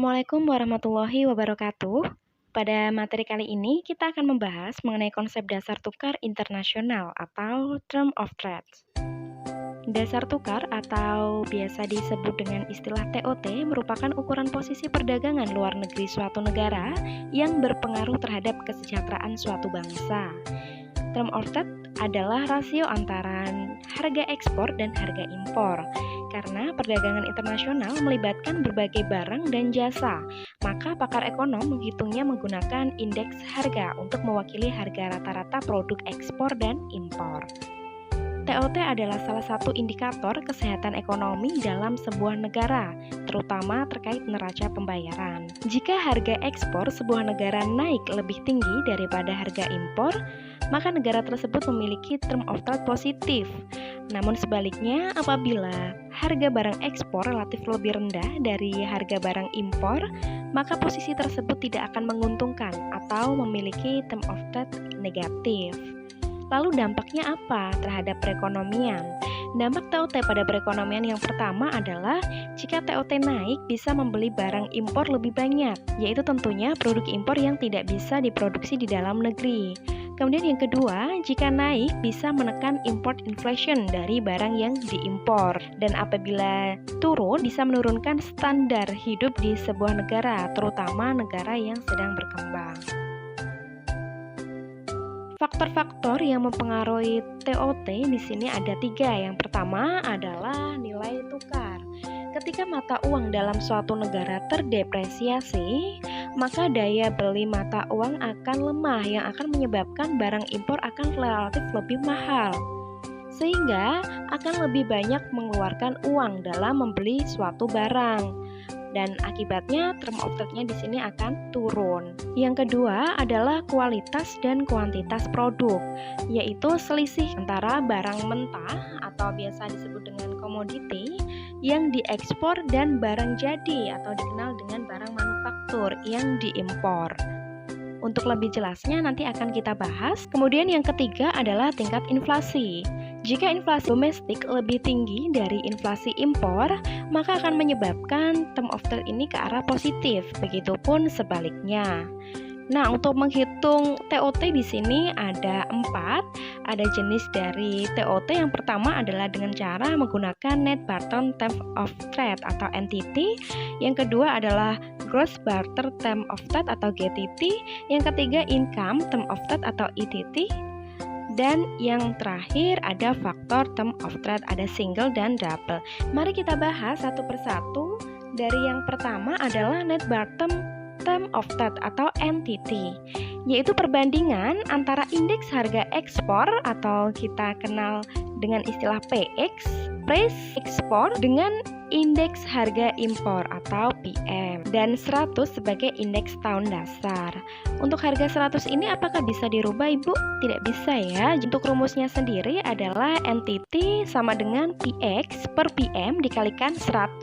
Assalamualaikum warahmatullahi wabarakatuh. Pada materi kali ini, kita akan membahas mengenai konsep dasar tukar internasional atau Term of Trade. Dasar tukar atau biasa disebut dengan istilah TOT merupakan ukuran posisi perdagangan luar negeri suatu negara yang berpengaruh terhadap kesejahteraan suatu bangsa. Term of Trade adalah rasio antara harga ekspor dan harga impor. Karena perdagangan internasional melibatkan berbagai barang dan jasa, maka pakar ekonom menghitungnya menggunakan indeks harga untuk mewakili harga rata-rata produk ekspor dan impor. TOT adalah salah satu indikator kesehatan ekonomi dalam sebuah negara, terutama terkait neraca pembayaran. Jika harga ekspor sebuah negara naik lebih tinggi daripada harga impor, maka negara tersebut memiliki term of trade positif. Namun sebaliknya, apabila harga barang ekspor relatif lebih rendah dari harga barang impor, maka posisi tersebut tidak akan menguntungkan atau memiliki term of trade negatif. Lalu dampaknya apa terhadap perekonomian? Dampak TOT pada perekonomian yang pertama adalah jika TOT naik bisa membeli barang impor lebih banyak, yaitu tentunya produk impor yang tidak bisa diproduksi di dalam negeri. Kemudian yang kedua, jika naik bisa menekan import inflation dari barang yang diimpor. Dan apabila turun bisa menurunkan standar hidup di sebuah negara, terutama negara yang sedang berkembang. Faktor-faktor yang mempengaruhi TOT di sini ada 3. Yang pertama adalah nilai tukar. Ketika mata uang dalam suatu negara terdepresiasi, maka daya beli mata uang akan lemah yang akan menyebabkan barang impor akan relatif lebih mahal. Sehingga akan lebih banyak mengeluarkan uang dalam membeli suatu barang. Dan akibatnya term of trade-nya di sini akan turun. Yang kedua adalah kualitas dan kuantitas produk, yaitu selisih antara barang mentah atau biasa disebut dengan komoditi yang diekspor dan barang jadi atau dikenal dengan barang manufaktur yang diimpor. Untuk lebih jelasnya nanti akan kita bahas. Kemudian yang ketiga adalah tingkat inflasi. Jika inflasi domestik lebih tinggi dari inflasi impor, maka akan menyebabkan term of trade ini ke arah positif. Begitupun sebaliknya. Nah, untuk menghitung TOT di sini ada 4. Ada jenis dari TOT. Yang pertama adalah dengan cara menggunakan Net Barter Term of Trade atau NTT. Yang kedua adalah Gross Barter Term of Trade atau GTT. Yang ketiga Income Term of Trade atau ITT. Dan yang terakhir ada faktor term of trade, ada single dan double. Mari kita bahas satu persatu. Dari yang pertama adalah Net Barter Term of Trade atau NTT, yaitu perbandingan antara indeks harga ekspor atau kita kenal dengan istilah PX, Price Export, dengan indeks harga impor atau PM, dan 100 sebagai indeks tahun dasar. Untuk harga 100 ini apakah bisa dirubah, Ibu? Tidak bisa ya. Untuk rumusnya sendiri adalah NTT sama dengan PX per PM dikalikan 100.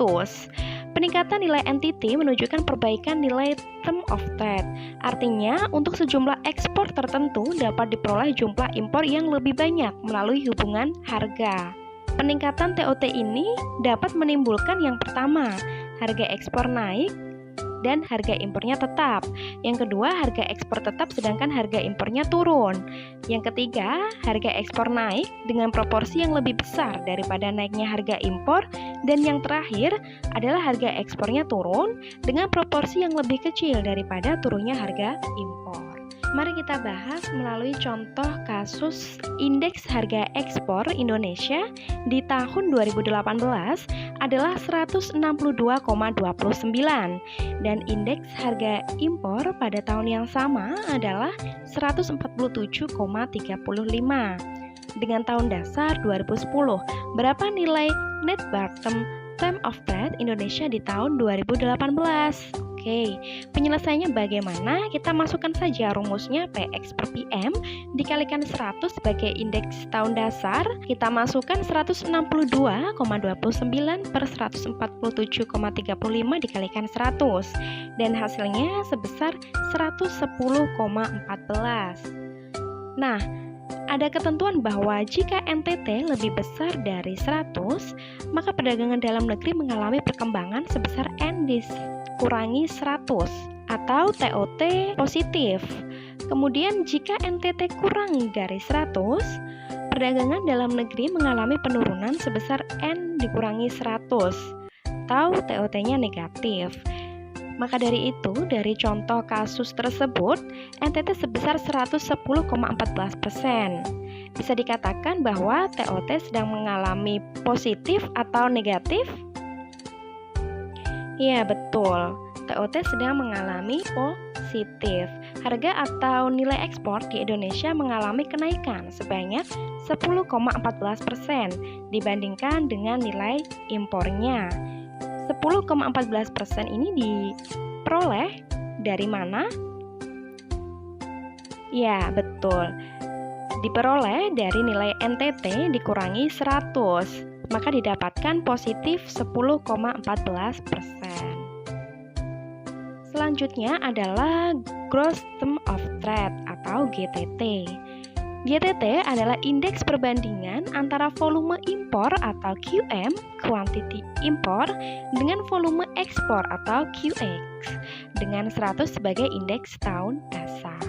Peningkatan nilai NTT menunjukkan perbaikan nilai term of trade. Artinya, untuk sejumlah ekspor tertentu dapat diperoleh jumlah impor yang lebih banyak melalui hubungan harga. Peningkatan TOT ini dapat menimbulkan yang pertama, harga ekspor naik dan harga impornya tetap. Yang kedua, harga ekspor tetap sedangkan harga impornya turun. Yang ketiga, harga ekspor naik dengan proporsi yang lebih besar daripada naiknya harga impor. Dan yang terakhir adalah harga ekspornya turun dengan proporsi yang lebih kecil daripada turunnya harga impor. Mari kita bahas melalui contoh kasus indeks harga ekspor Indonesia di tahun 2018 adalah 162,29 dan indeks harga impor pada tahun yang sama adalah 147,35. Dengan tahun dasar 2010, berapa nilai Net Barter Term of Trade Indonesia di tahun 2018? Oke, penyelesaiannya bagaimana? Kita masukkan saja rumusnya PX per PM dikalikan 100 sebagai indeks tahun dasar. Kita masukkan 162,29 per 147,35 dikalikan 100. Dan hasilnya sebesar 110,14. Nah, ada ketentuan bahwa jika NTT lebih besar dari 100, maka perdagangan dalam negeri mengalami perkembangan sebesar N dikurangi 100 atau TOT positif. Kemudian jika NTT kurang dari 100, perdagangan dalam negeri mengalami penurunan sebesar N dikurangi 100 atau TOT-nya negatif. Maka dari itu, dari contoh kasus tersebut, NTT sebesar 110,14%. Bisa dikatakan bahwa TOT sedang mengalami positif atau negatif? Ya, betul. TOT sedang mengalami positif. Harga atau nilai ekspor di Indonesia mengalami kenaikan sebanyak 10,14% dibandingkan dengan nilai impornya. 10,14% ini diperoleh dari mana? Ya, betul. Diperoleh dari nilai NTT dikurangi 100, maka didapatkan positif 10,14%. Selanjutnya adalah Gross Term of Trade atau GTT. GTT adalah indeks perbandingan antara volume impor atau QM, quantity impor, dengan volume ekspor atau QX, dengan 100 sebagai indeks tahun dasar.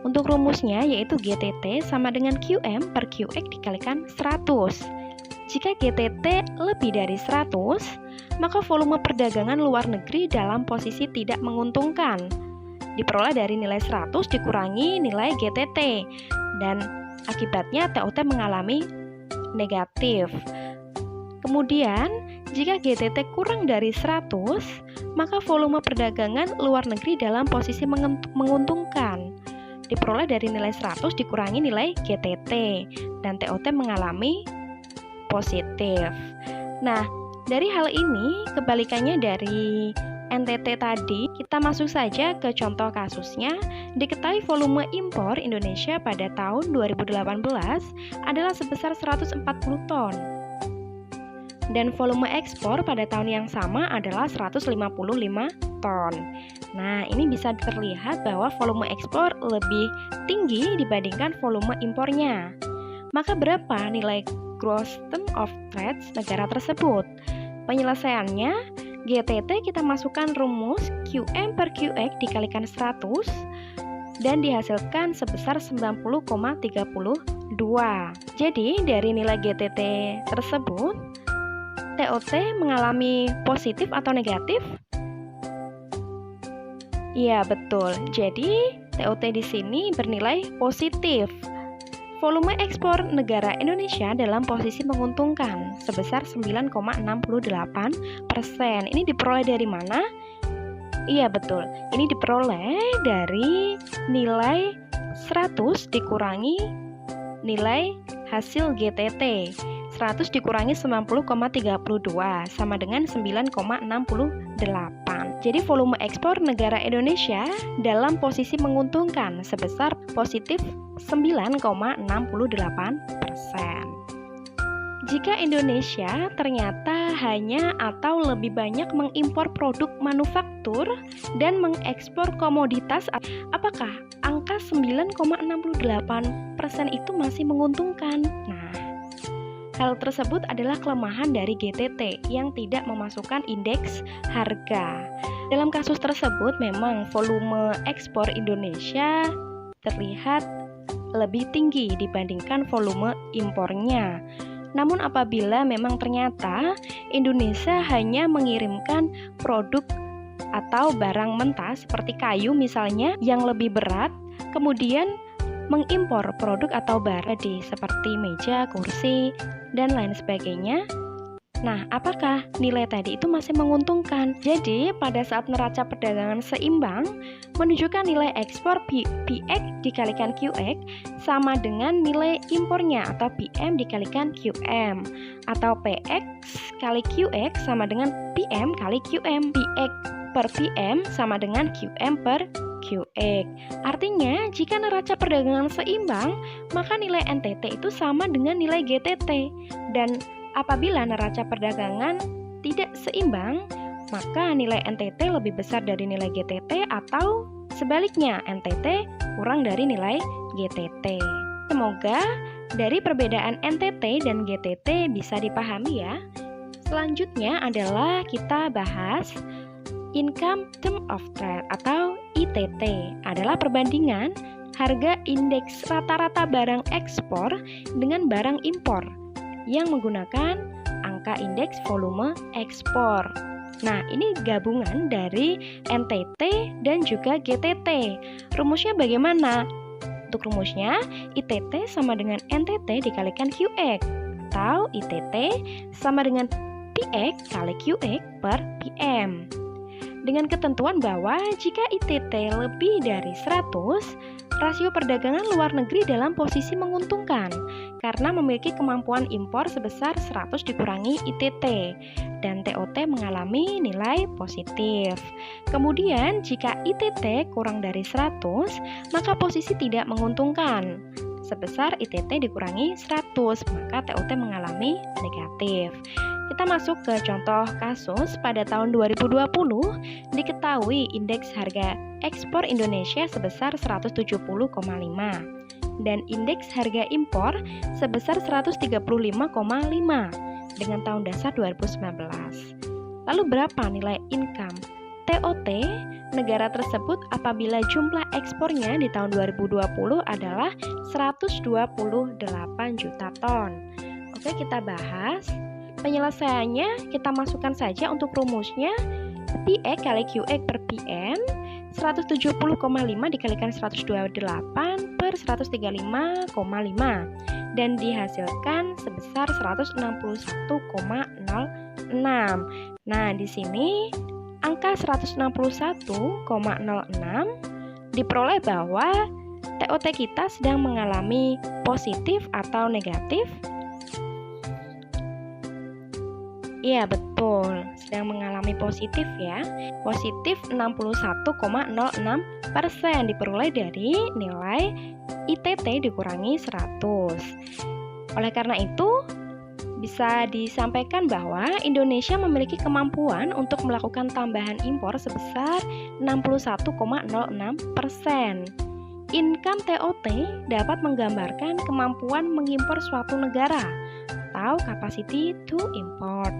Untuk rumusnya yaitu GTT sama dengan QM per QX dikalikan 100. Jika GTT lebih dari 100, maka volume perdagangan luar negeri dalam posisi tidak menguntungkan. Diperoleh dari nilai 100 dikurangi nilai GTT, dan akibatnya TOT mengalami negatif. Kemudian, jika GTT kurang dari 100, maka volume perdagangan luar negeri dalam posisi menguntungkan. Diperoleh dari nilai 100 dikurangi nilai GTT, dan TOT mengalami positif. Nah, dari hal ini, kebalikannya dari NTT tadi, kita masuk saja ke contoh kasusnya. Diketahui volume impor Indonesia pada tahun 2018 adalah sebesar 140 ton. Dan volume ekspor pada tahun yang sama adalah 155 ton. Nah, ini bisa terlihat bahwa volume ekspor lebih tinggi dibandingkan volume impornya. Maka berapa nilai Gross Term of Trade negara tersebut? Penyelesaiannya, GTT kita masukkan rumus QM per QX dikalikan 100 dan dihasilkan sebesar 90,32. Jadi dari nilai GTT tersebut, TOT mengalami positif atau negatif? Iya, betul. Jadi TOT di sini bernilai positif. Volume ekspor negara Indonesia dalam posisi menguntungkan sebesar 9,68%. Ini diperoleh dari mana? Iya, betul. Ini diperoleh dari nilai 100 dikurangi nilai hasil GTT. 100 dikurangi 90,32 sama dengan 9,68. Jadi volume ekspor negara Indonesia dalam posisi menguntungkan sebesar positif 9,68%. Jika Indonesia ternyata hanya atau lebih banyak mengimpor produk manufaktur dan mengekspor komoditas, apakah angka 9,68% itu masih menguntungkan? Nah, hal tersebut adalah kelemahan dari GTT yang tidak memasukkan indeks harga. Dalam kasus tersebut memang volume ekspor Indonesia terlihat lebih tinggi dibandingkan volume impornya. Namun apabila memang ternyata Indonesia hanya mengirimkan produk atau barang mentah seperti kayu misalnya yang lebih berat, kemudian mengimpor produk atau barang seperti meja, kursi, dan lain sebagainya. Nah, apakah nilai tadi itu masih menguntungkan? Jadi, pada saat neraca perdagangan seimbang, menunjukkan nilai ekspor PX dikalikan QX sama dengan nilai impornya atau PM dikalikan QM, atau PX kali QX sama dengan PM kali QM. PX per PM sama dengan QM per QX. Artinya, jika neraca perdagangan seimbang, maka nilai NTT itu sama dengan nilai GTT. Dan apabila neraca perdagangan tidak seimbang, maka nilai NTT lebih besar dari nilai GTT atau sebaliknya, NTT kurang dari nilai GTT. Semoga dari perbedaan NTT dan GTT bisa dipahami ya. Selanjutnya adalah kita bahas Income Term of Trade atau ITT adalah perbandingan harga indeks rata-rata barang ekspor dengan barang impor yang menggunakan angka indeks volume ekspor. Nah, ini gabungan dari NTT dan juga GTT. Rumusnya bagaimana? Untuk rumusnya, ITT sama dengan NTT dikalikan QX, atau ITT sama dengan PX kali QX per PM. Dengan ketentuan bahwa jika ITT lebih dari 100, rasio perdagangan luar negeri dalam posisi menguntungkan karena memiliki kemampuan impor sebesar 100 dikurangi ITT dan TOT mengalami nilai positif. Kemudian jika ITT kurang dari 100, maka posisi tidak menguntungkan sebesar ITT dikurangi 100, maka TOT mengalami negatif. Kita masuk ke contoh kasus. Pada tahun 2020 diketahui indeks harga ekspor Indonesia sebesar 170,5 dan indeks harga impor sebesar 135,5 dengan tahun dasar 2019. Lalu berapa nilai income TOT negara tersebut apabila jumlah ekspornya di tahun 2020 adalah 128 juta ton? Oke, kita bahas. Penyelesaiannya kita masukkan saja untuk rumusnya PX kali QX per PM 170,5 dikalikan 128 per 135,5 dan dihasilkan sebesar 161,06. Nah, di sini angka 161,06 diperoleh bahwa TOT kita sedang mengalami positif atau negatif. Iya, betul, sedang mengalami positif ya. Positif 61,06% diperoleh dari nilai ITT dikurangi 100. Oleh karena itu, bisa disampaikan bahwa Indonesia memiliki kemampuan untuk melakukan tambahan impor sebesar 61,06%. Income TOT dapat menggambarkan kemampuan mengimpor suatu negara atau capacity to import.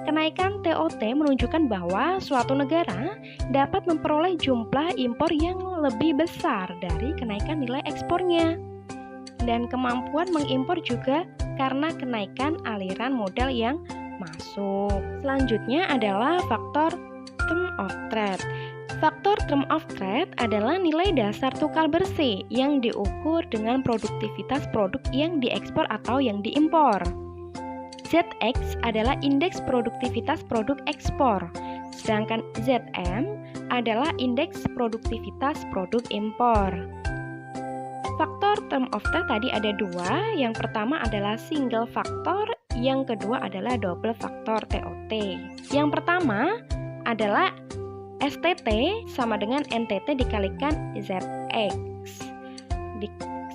Kenaikan TOT menunjukkan bahwa suatu negara dapat memperoleh jumlah impor yang lebih besar dari kenaikan nilai ekspornya. Dan kemampuan mengimpor juga karena kenaikan aliran modal yang masuk. Selanjutnya adalah faktor term of trade. Faktor term of trade adalah nilai dasar tukar bersih yang diukur dengan produktivitas produk yang diekspor atau yang diimpor. ZX adalah indeks produktivitas produk ekspor, sedangkan ZM adalah indeks produktivitas produk impor. Faktor term of trade tadi ada dua, yang pertama adalah single faktor, yang kedua adalah double faktor TOT. Yang pertama adalah STT sama dengan NTT dikalikan ZX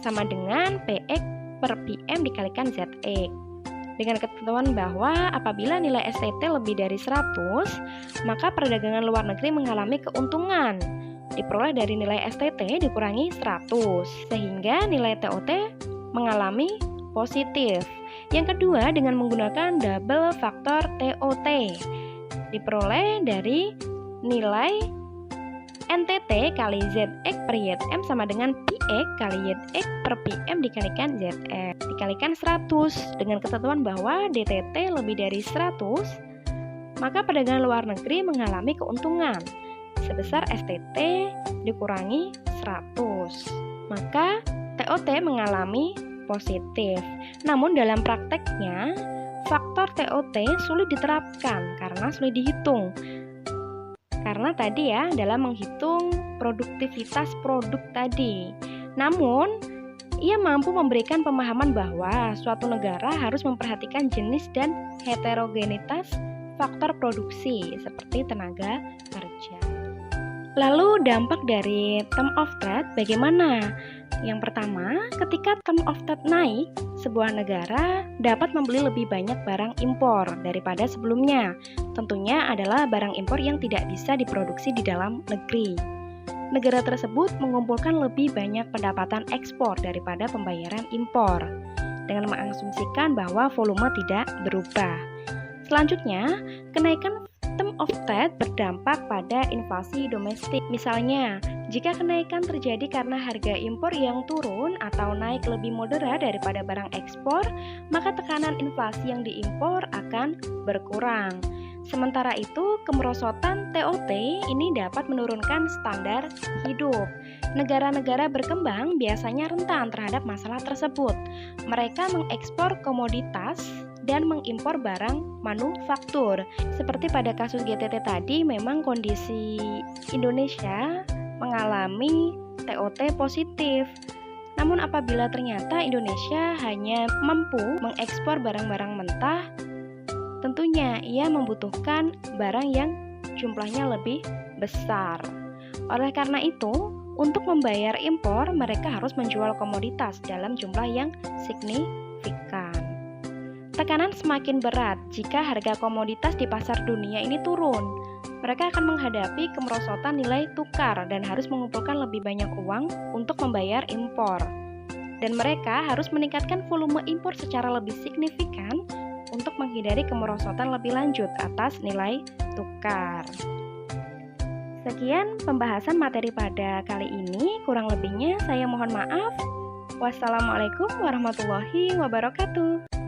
sama dengan PX per PM dikalikan ZX. Dengan ketentuan bahwa apabila nilai STT lebih dari 100, maka perdagangan luar negeri mengalami keuntungan diperoleh dari nilai STT dikurangi 100, sehingga nilai TOT mengalami positif. Yang kedua, dengan menggunakan double faktor TOT diperoleh dari nilai NTT kali ZX per YM sama dengan PX kali YX per PM dikalikan ZX dikalikan 100. Dengan ketentuan bahwa DTT lebih dari 100, maka perdagangan luar negeri mengalami keuntungan sebesar STT dikurangi 100, maka TOT mengalami positif. Namun dalam prakteknya faktor TOT sulit diterapkan karena sulit dihitung. Karena tadi ya, dalam menghitung produktivitas produk tadi. Namun, ia mampu memberikan pemahaman bahwa suatu negara harus memperhatikan jenis dan heterogenitas faktor produksi seperti tenaga kerja. Lalu dampak dari term of trade bagaimana? Yang pertama, ketika term of trade naik, sebuah negara dapat membeli lebih banyak barang impor daripada sebelumnya. Tentunya adalah barang impor yang tidak bisa diproduksi di dalam negeri. Negara tersebut mengumpulkan lebih banyak pendapatan ekspor daripada pembayaran impor, dengan mengasumsikan bahwa volume tidak berubah. Selanjutnya, kenaikan term of trade berdampak pada inflasi domestik. Misalnya, jika kenaikan terjadi karena harga impor yang turun atau naik lebih moderat daripada barang ekspor, maka tekanan inflasi yang diimpor akan berkurang. Sementara itu, kemerosotan TOT ini dapat menurunkan standar hidup. Negara-negara berkembang biasanya rentan terhadap masalah tersebut. Mereka mengekspor komoditas dan mengimpor barang manufaktur. Seperti pada kasus GTT tadi, memang kondisi Indonesia mengalami TOT positif. Namun apabila ternyata Indonesia hanya mampu mengekspor barang-barang mentah, tentunya ia membutuhkan barang yang jumlahnya lebih besar. Oleh karena itu, untuk membayar impor, mereka harus menjual komoditas dalam jumlah yang signifikan. Tekanan semakin berat jika harga komoditas di pasar dunia ini turun. Mereka akan menghadapi kemerosotan nilai tukar dan harus mengumpulkan lebih banyak uang untuk membayar impor. Dan mereka harus meningkatkan volume impor secara lebih signifikan untuk menghindari kemerosotan lebih lanjut atas nilai tukar. Sekian pembahasan materi pada kali ini, kurang lebihnya saya mohon maaf. Wassalamualaikum warahmatullahi wabarakatuh.